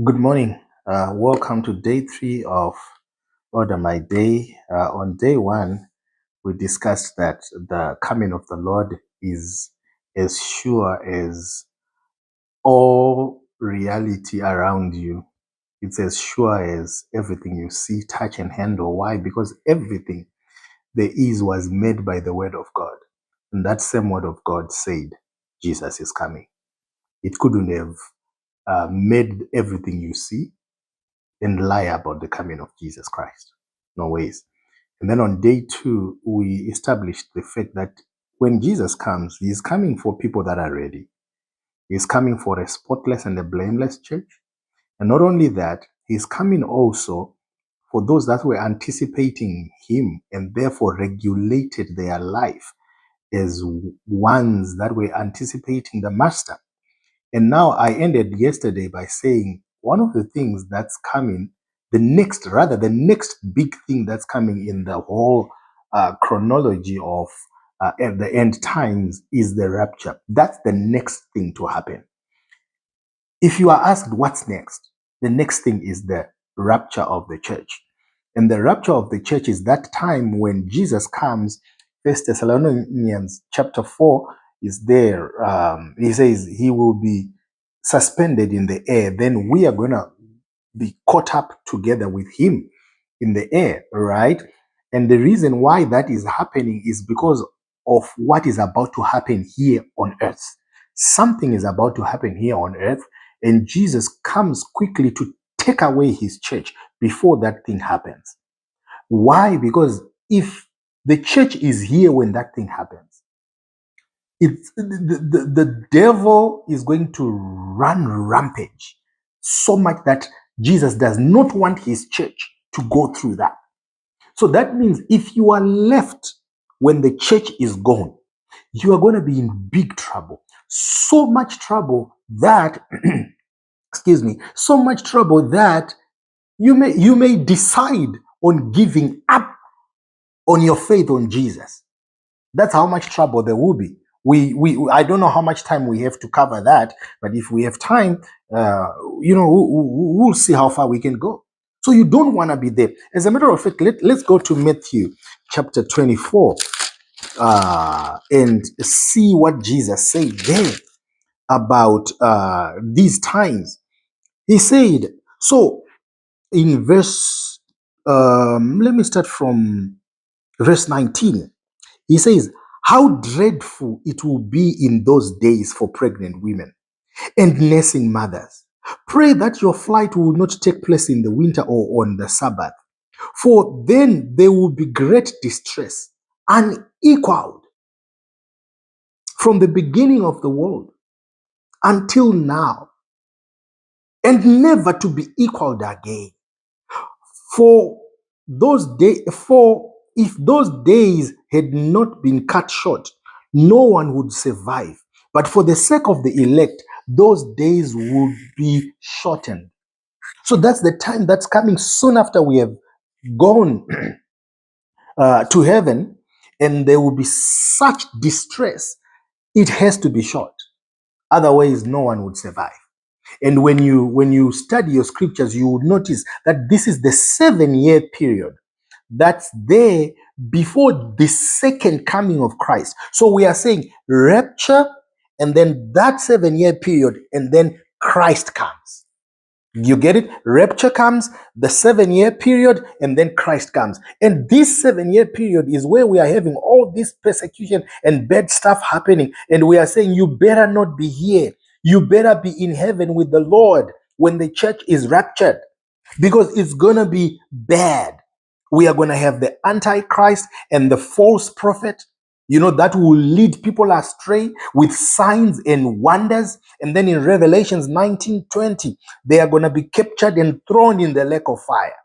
Good morning. Welcome to day 3 of Order My Day. On day 1, we discussed that the coming of the Lord is as sure as all reality around you. It's as sure as everything you see, touch, and handle. Why? Because everything there is was made by the word of God. And that same word of God said, Jesus is coming. It couldn't have made everything you see and lie about the coming of Jesus Christ. No ways. And then on day 2, we established the fact that when Jesus comes, he's coming for people that are ready. He's coming for a spotless and a blameless church. And not only that, he's coming also for those that were anticipating him and therefore regulated their life as ones that were anticipating the master. And now I ended yesterday by saying one of the things that's coming, the next big thing that's coming in the whole chronology of at the end times is the rapture. That's the next thing to happen. If you are asked what's next, the next thing is the rapture of the church. And the rapture of the church is that time when Jesus comes. First Thessalonians chapter 4 is there. He says he will be suspended in the air. Then we are going to be caught up together with him in the air, right? And the reason why that is happening is because of what is about to happen here on earth. Something is about to happen here on earth, and Jesus comes quickly to take away his church before that thing happens. Why? Because if the church is here when that thing happens, the devil is going to run rampage so much that Jesus does not want his church to go through that. So that means if you are left when the church is gone, you are going to be in big trouble. So much trouble that, excuse me, so much trouble that you may decide on giving up on your faith on Jesus. That's how much trouble there will be. I don't know how much time we have to cover that, but if we have time, we'll see how far we can go. So you don't want to be there. As a matter of fact, let's go to Matthew chapter 24 and see what Jesus said there about these times. He said, so in verse, let me start from verse 19. He says, how dreadful it will be in those days for pregnant women and nursing mothers. Pray that your flight will not take place in the winter or on the Sabbath, for then there will be great distress, unequaled from the beginning of the world until now, and never to be equaled again. For if those days had not been cut short, no one would survive. But for the sake of the elect, those days would be shortened. So that's the time that's coming soon after we have gone to heaven, and there will be such distress. It has to be short. Otherwise, no one would survive. And when you study your scriptures, you will notice that this is the 7-year period that's there before the second coming of Christ. So we are saying rapture, and then that 7-year period, and then Christ comes. You get it? Rapture comes, the 7-year period, and then Christ comes. And this 7-year period is where we are having all this persecution and bad stuff happening. And we are saying, you better not be here. You better be in heaven with the Lord when the church is raptured, because it's going to be bad. We are going to have the Antichrist and the false prophet, that will lead people astray with signs and wonders. And then in Revelations 19:20, they are going to be captured and thrown in the lake of fire.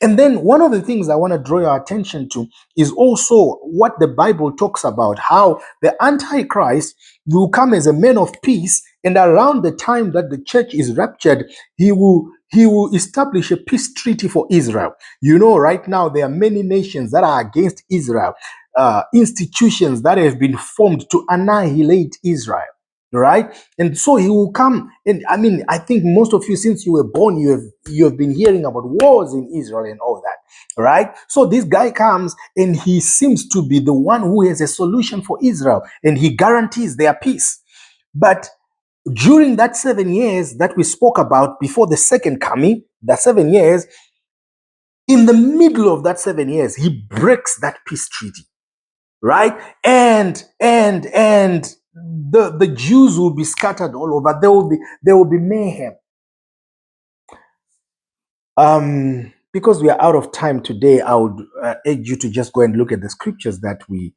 And then one of the things I want to draw your attention to is also what the Bible talks about, how the Antichrist will come as a man of peace, and around the time that the church is raptured, he will establish a peace treaty for Israel. Right now there are many nations that are against Israel, institutions that have been formed to annihilate Israel. right? And so he will come. And I mean, I think most of you, since you were born, you have been hearing about wars in Israel and all that, right? So this guy comes and he seems to be the one who has a solution for Israel, and he guarantees their peace. But during that 7 years that we spoke about before the second coming, the 7 years, in the middle of that 7 years, he breaks that peace treaty, right? And the Jews will be scattered all over. There will be mayhem. Because we are out of time today, I would urge you to just go and look at the scriptures that we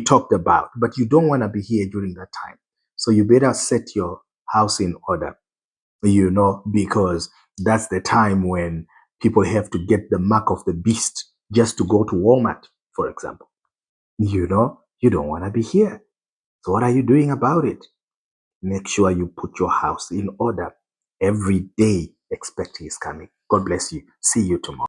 talked about. But you don't want to be here during that time, so you better set your house in order, because that's the time when people have to get the mark of the beast just to go to Walmart, for example. You don't want to be here. So what are you doing about it? Make sure you put your house in order every day. Expect He is coming. God bless you. See you tomorrow.